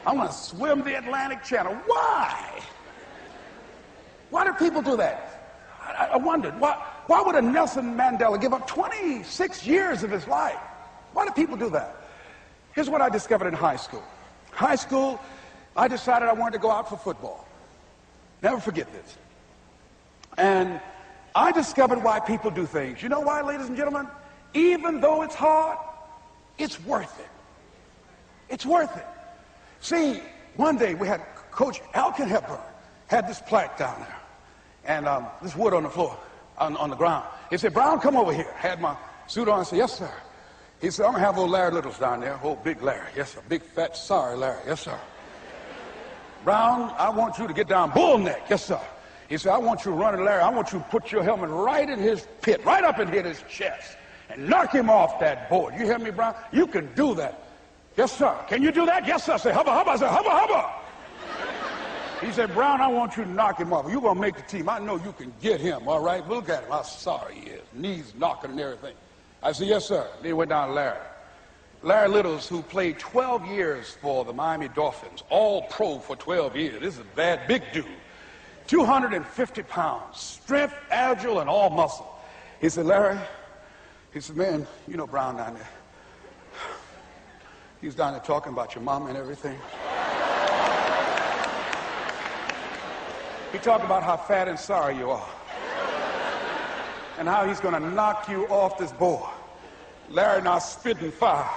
I'm going to swim the Atlantic Channel. Why? Why do people do that? I wondered, why would a Nelson Mandela give up 26 years of his life? Why do people do that? Here's what I discovered in high school. High school, I decided I wanted to go out for football. Never forget this. And I discovered why people do things. You know why, ladies and gentlemen? Even though it's hard, it's worth it. It's worth it. See, one day we had Coach Alkin Hepburn had this plaque down there and this wood on the floor, on the ground. He said, Brown, come over here. Had my suit on. I said, yes, sir. He said, I'm going to have old Larry Littles down there. Old big Larry. Yes, sir. Big, fat, sorry Larry. Yes, sir. Brown, I want you to get down bull neck. Yes, sir. He said, I want you to run at Larry. I want you to put your helmet right in his pit, right up in his chest, and knock him off that board. You hear me, Brown? You can do that. Yes, sir. Can you do that? Yes, sir. I say, hubba, hubba. I say, hubba, hubba. He said, Brown, I want you to knock him off. You're going to make the team. I know you can get him, all right? Look at him. How sorry he is. Knees knocking and everything. I said, yes, sir. Then he went down to Larry. Larry Littles, who played 12 years for the Miami Dolphins, all pro for 12 years. This is a bad, big dude. 250 pounds, strength, agile, and all muscle. He said, Larry, he said, man, you know Brown down there. He was down there talking about your mama and everything. He talked about how fat and sorry you are. And how he's going to knock you off this board. Larry now spitting fire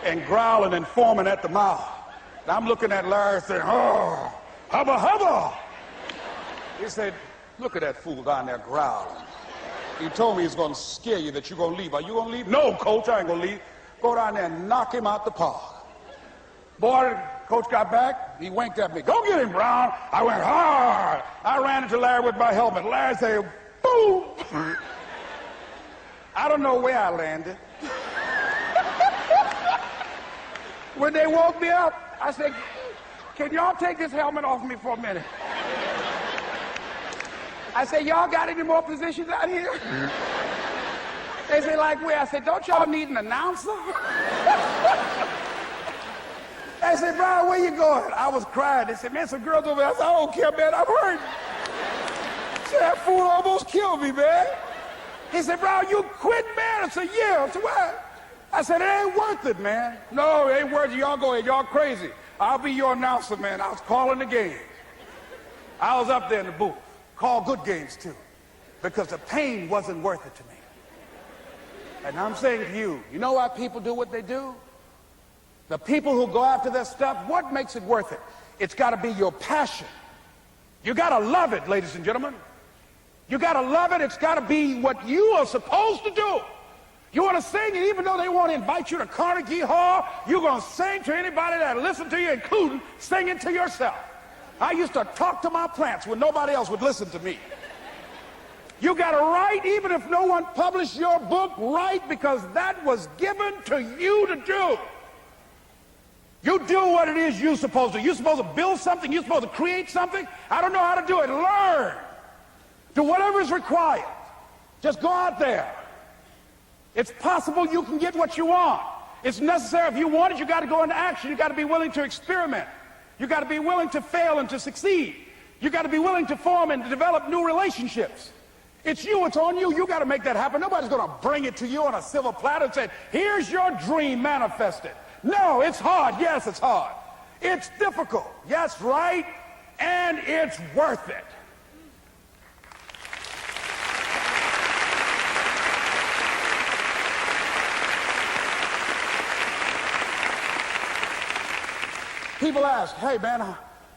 and growling and foaming at the mouth. And I'm looking at Larry saying, oh, hubba, hubba. He said, look at that fool down there growling. He told me he's going to scare you, that you're going to leave. Are you going to leave? No, coach, I ain't going to leave. Go down there and knock him out the park. Boy, coach got back. He winked at me. Go get him, Brown. I went hard. I ran into Larry with my helmet. Larry said, boom. I don't know where I landed. When they woke me up, I said, can y'all take this helmet off me for a minute? I said, y'all got any more positions out here? They said, like where? I said, don't y'all need an announcer? They said, Brian, where you going? I was crying. They said, man, some girls over there. I said, I don't care, man, I'm hurt. Said, that fool almost killed me, man. He said, Brown, you quit, man? I said, yeah. I said, what? I said, it ain't worth it, man. No, it ain't worth it. Y'all go ahead. Y'all crazy. I'll be your announcer, man. I was calling the game. I was up there in the booth. Call good games, too. Because the pain wasn't worth it to me. And I'm saying to you, you know why people do what they do? The people who go after their stuff, what makes it worth it? It's got to be your passion. You got to love it, ladies and gentlemen. You got to love it. It's got to be what you are supposed to do. You want to sing, and even though they want to invite you to Carnegie Hall, you're going to sing to anybody that listen to you, including singing to yourself. I used to talk to my plants when nobody else would listen to me. You got to write, even if no one published your book, write, because that was given to you to do. You do what it is you're supposed to. You're supposed to build something. You're supposed to create something. I don't know how to do it. Learn. Do whatever is required. Just go out there. It's possible you can get what you want. It's necessary. If you want it, you got to go into action. You got to be willing to experiment. You got to be willing to fail and to succeed. You got to be willing to form and to develop new relationships. It's you. It's on you. You got to make that happen. Nobody's going to bring it to you on a silver platter and say, here's your dream manifested. No, it's hard. Yes, it's hard. It's difficult. Yes, right. And it's worth it. People ask, hey, man,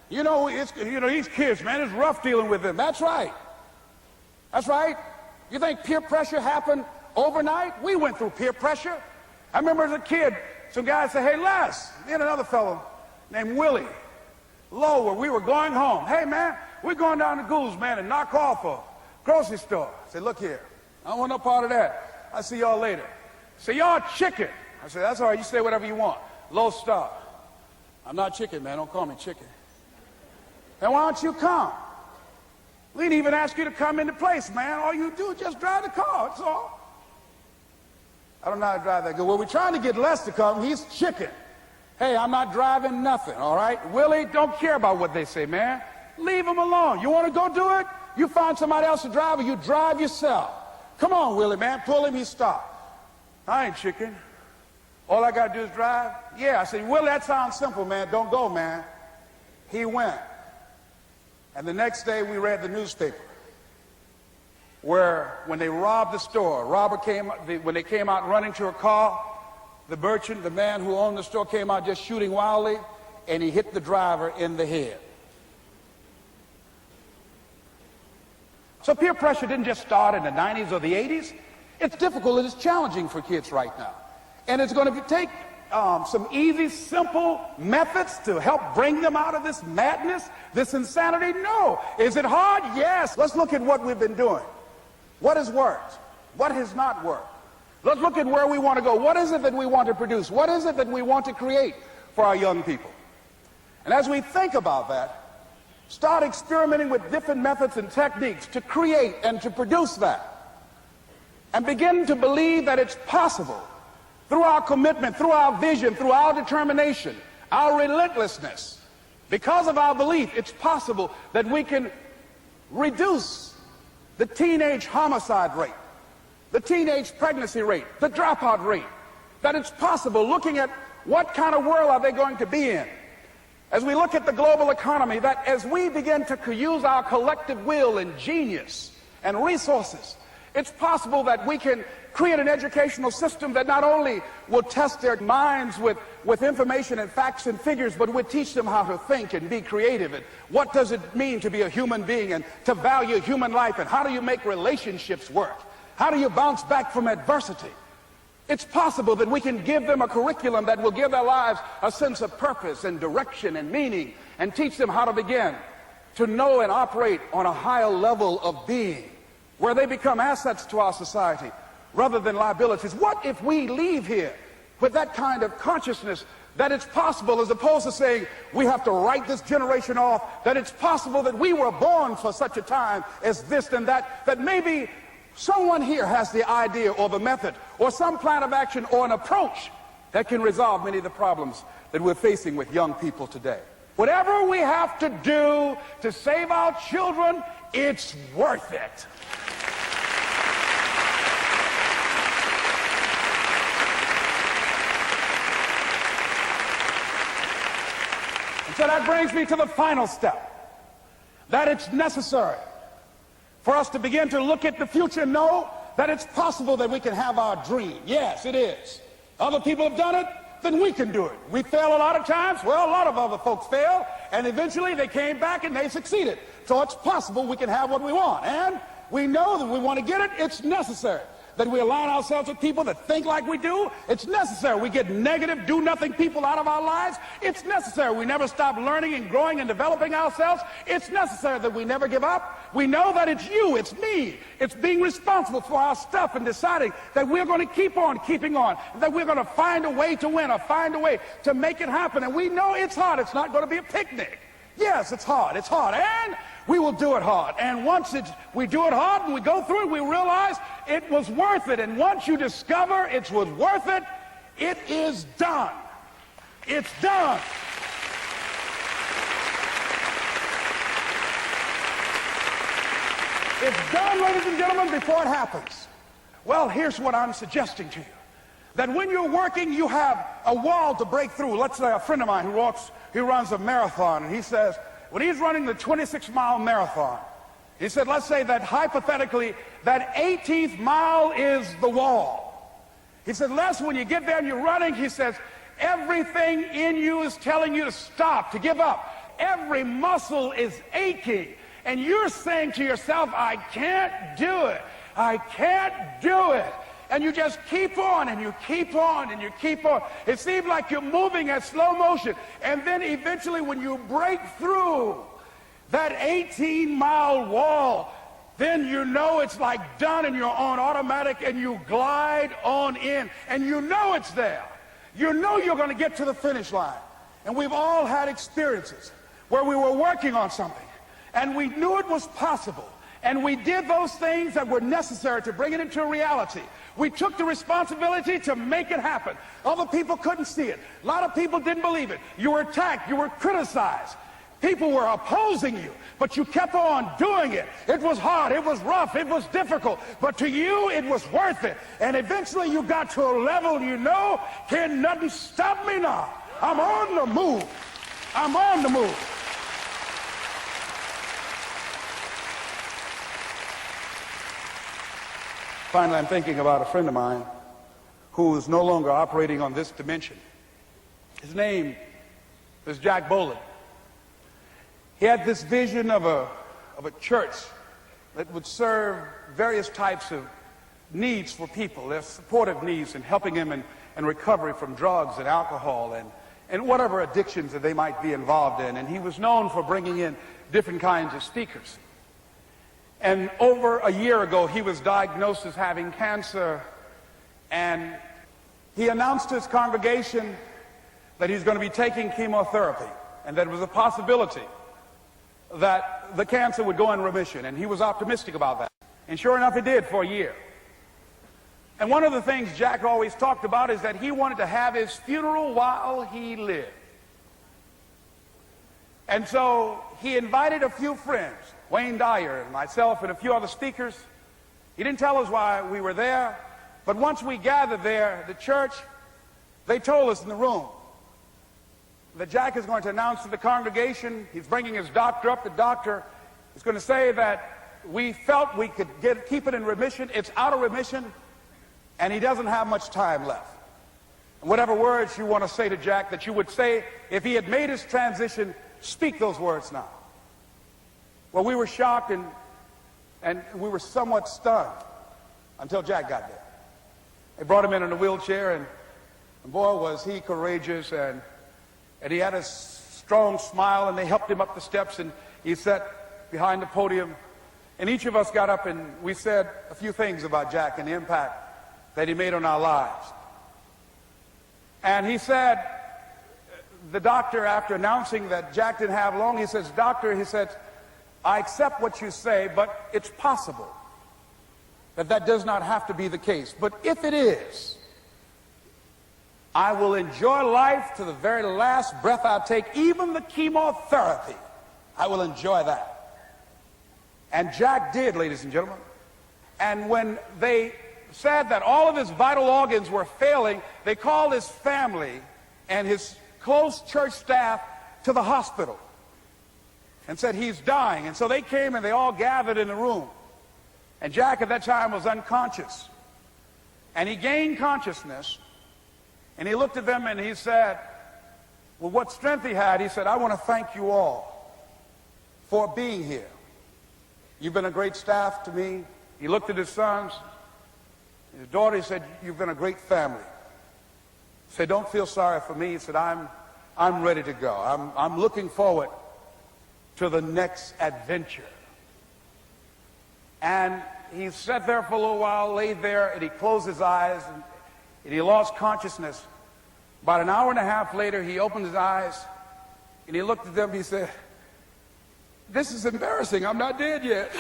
these kids, man, it's rough dealing with them. That's right. That's right. You think peer pressure happened overnight? We went through peer pressure. I remember as a kid, some guys said, hey, Les, me and another fellow named Willie Lower, we were going home. Hey, man, we're going down to Gould's, man, and knock off a grocery store. I said, look here, I don't want no part of that. I'll see y'all later. Say, y'all chicken. I said, that's all right, you say whatever you want. Low star. I'm not chicken, man, don't call me chicken. Then why don't you come? We didn't even ask you to come into place, man. All you do is just drive the car, that's all. I don't know how to drive that good. Well, we're trying to get Les to come. He's chicken. Hey, I'm not driving nothing, all right? Willie, don't care about what they say, man. Leave him alone. You want to go do it? You find somebody else to drive, or you drive yourself. Come on, Willie, man. Pull him, he stopped. I ain't chicken. All I got to do is drive? Yeah. I said, Willie, that sounds simple, man. Don't go, man. He went. And the next day, we read the newspaper where when they robbed the store, when they came out running to a car, the merchant, the man who owned the store, came out just shooting wildly, and he hit the driver in the head. So peer pressure didn't just start in the 90s or the 80s. It's difficult and it's challenging for kids right now. And it's going to take some easy, simple methods to help bring them out of this madness, this insanity. No. Is it hard? Yes. Let's look at what we've been doing. What has worked? What has not worked? Let's look at where we want to go. What is it that we want to produce? What is it that we want to create for our young people? And as we think about that, start experimenting with different methods and techniques to create and to produce that. And begin to believe that it's possible through our commitment, through our vision, through our determination, our relentlessness, because of our belief, it's possible that we can reduce the teenage homicide rate, the teenage pregnancy rate, the dropout rate, that it's possible, looking at what kind of world are they going to be in. As we look at the global economy, that as we begin to use our collective will and genius and resources, it's possible that we can create an educational system that not only will test their minds with information and facts and figures, but will teach them how to think and be creative, and what does it mean to be a human being and to value human life, and how do you make relationships work? How do you bounce back from adversity? It's possible that we can give them a curriculum that will give their lives a sense of purpose and direction and meaning, and teach them how to begin to know and operate on a higher level of being, where they become assets to our society rather than liabilities. What if we leave here with that kind of consciousness, that it's possible, as opposed to saying we have to write this generation off, that it's possible that we were born for such a time as this and that, that maybe someone here has the idea or the method or some plan of action or an approach that can resolve many of the problems that we're facing with young people today. Whatever we have to do to save our children, it's worth it. And so that brings me to the final step, that it's necessary for us to begin to look at the future and know that it's possible that we can have our dream. Yes, it is. Other people have done it, then we can do it. We fail a lot of times. Well, a lot of other folks fail, and eventually they came back and they succeeded. So it's possible we can have what we want. And we know that we want to get it. It's necessary that we align ourselves with people that think like we do. It's necessary we get negative, do-nothing people out of our lives. It's necessary we never stop learning and growing and developing ourselves. It's necessary that we never give up. We know that it's you, it's me. It's being responsible for our stuff and deciding that we're going to keep on keeping on, that we're going to find a way to win or find a way to make it happen. And we know it's hard. It's not going to be a picnic. Yes, it's hard. It's hard. And we will do it hard. And once we do it hard and we go through it, we realize it was worth it. And once you discover it was worth it, it is done. It's done. It's done, ladies and gentlemen, before it happens. Well, here's what I'm suggesting to you. That when you're working, you have a wall to break through. Let's say a friend of mine who runs a marathon, and he says, when he's running the 26-mile marathon, he said, let's say that hypothetically, that 18th mile is the wall. He said, Les, when you get there and you're running, he says, everything in you is telling you to stop, to give up. Every muscle is aching. And you're saying to yourself, I can't do it. I can't do it. And you just keep on and you keep on and you keep on. It seems like you're moving at slow motion. And then eventually when you break through that 18-mile wall, then you know it's like done and you're on automatic and you glide on in. And you know it's there. You know you're going to get to the finish line. And we've all had experiences where we were working on something and we knew it was possible. And we did those things that were necessary to bring it into reality. We took the responsibility to make it happen. Other people couldn't see it. A lot of people didn't believe it. You were attacked. You were criticized. People were opposing you, but you kept on doing it. It was hard. It was rough. It was difficult. But to you, it was worth it. And eventually you got to a level you know, can nothing stop me now. I'm on the move. I'm on the move. Finally, I'm thinking about a friend of mine who is no longer operating on this dimension. His name is Jack Boland. He had this vision of a church that would serve various types of needs for people, their supportive needs and helping them in recovery from drugs and alcohol and whatever addictions that they might be involved in. And he was known for bringing in different kinds of speakers. And over a year ago, he was diagnosed as having cancer, and he announced to his congregation that he's going to be taking chemotherapy, and that it was a possibility that the cancer would go in remission, and he was optimistic about that. And sure enough, it did for a year. And one of the things Jack always talked about is that he wanted to have his funeral while he lived. And so he invited a few friends, Wayne Dyer and myself and a few other speakers. He didn't tell us why we were there, but once we gathered there, the church, they told us in the room that Jack is going to announce to the congregation, he's bringing his doctor up. The doctor is going to say that we felt we could keep it in remission. It's out of remission, and he doesn't have much time left. And whatever words you want to say to Jack that you would say if he had made his transition, speak those words now. Well, we were shocked and we were somewhat stunned until Jack got there. They brought him in a wheelchair, and boy, was he courageous, and he had a strong smile, and they helped him up the steps, and he sat behind the podium. And each of us got up and we said a few things about Jack and the impact that he made on our lives. And he said, the doctor, after announcing that Jack didn't have long, he says, "Doctor," he said, "I accept what you say, but it's possible that does not have to be the case. But if it is, I will enjoy life to the very last breath I take, even the chemotherapy. I will enjoy that." And Jack did, ladies and gentlemen. And when they said that all of his vital organs were failing, they called his family and his close church staff to the hospital and said, "He's dying." And so they came and they all gathered in the room. And Jack at that time was unconscious. And he gained consciousness. And he looked at them and he said, with what strength he had, he said, "I want to thank you all for being here. You've been a great staff to me." He looked at his sons, his daughter. He said, "You've been a great family." He said, "Don't feel sorry for me." He said, I'm ready to go. I'm looking forward to the next adventure." And he sat there for a little while, laid there, and he closed his eyes, and he lost consciousness. About an hour and a half later, he opened his eyes, and he looked at them. He said, "This is embarrassing. I'm not dead yet."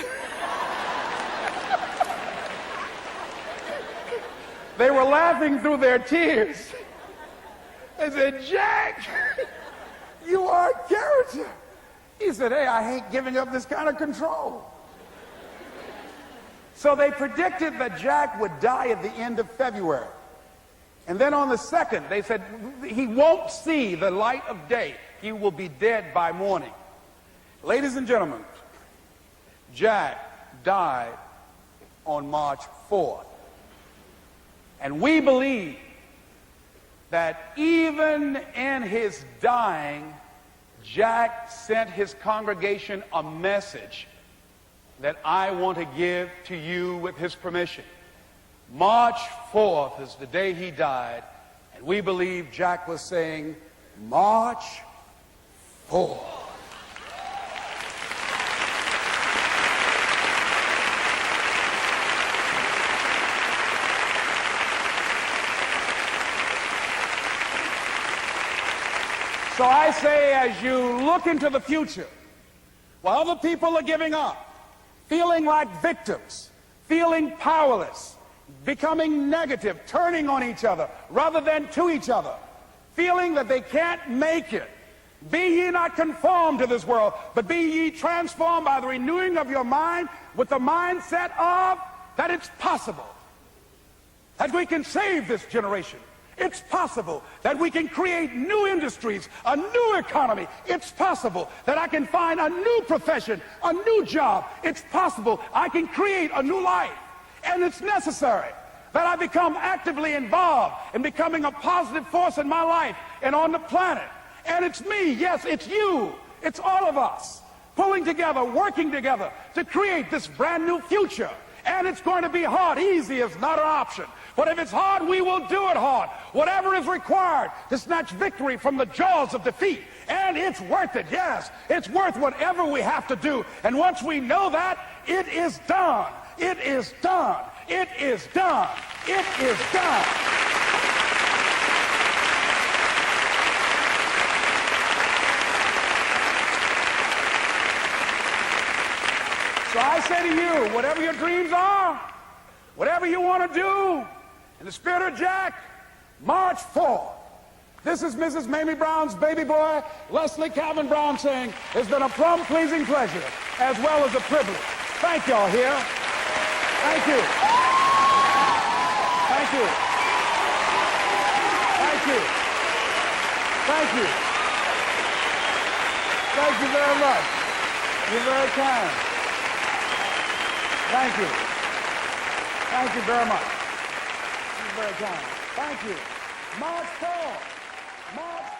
They were laughing through their tears. They said, "Jack, you are a character." He said, "Hey, I hate giving up this kind of control." So they predicted that Jack would die at the end of February. And then on the 2nd, they said, he won't see the light of day. He will be dead by morning. Ladies and gentlemen, Jack died on March 4th. And we believe that even in his dying, Jack sent his congregation a message that I want to give to you with his permission. March 4th is the day he died, and we believe Jack was saying, "March 4th." So I say, as you look into the future, while other people are giving up, feeling like victims, feeling powerless, becoming negative, turning on each other rather than to each other, feeling that they can't make it, be ye not conformed to this world, but be ye transformed by the renewing of your mind with the mindset of that it's possible that we can save this generation. It's possible that we can create new industries, a new economy. It's possible that I can find a new profession, a new job. It's possible I can create a new life. And it's necessary that I become actively involved in becoming a positive force in my life and on the planet. And it's me, yes, it's you, it's all of us, pulling together, working together to create this brand new future. And it's going to be hard. Easy is not an option. But if it's hard, we will do it hard. Whatever is required to snatch victory from the jaws of defeat. And it's worth it, yes. It's worth whatever we have to do. And once we know that, it is done. It is done. It is done. It is done. So I say to you, whatever your dreams are, whatever you want to do, In the spirit of Jack, march forward. This is Mrs. Mamie Brown's baby boy, Leslie Calvin Brown, saying, it's been a plumb pleasing pleasure as well as a privilege. Thank y'all here. Thank you. Thank you. Thank you. Thank you. Thank you very much. You're very kind. Thank you. Thank you very much. You're very kind. Thank you. March forward. March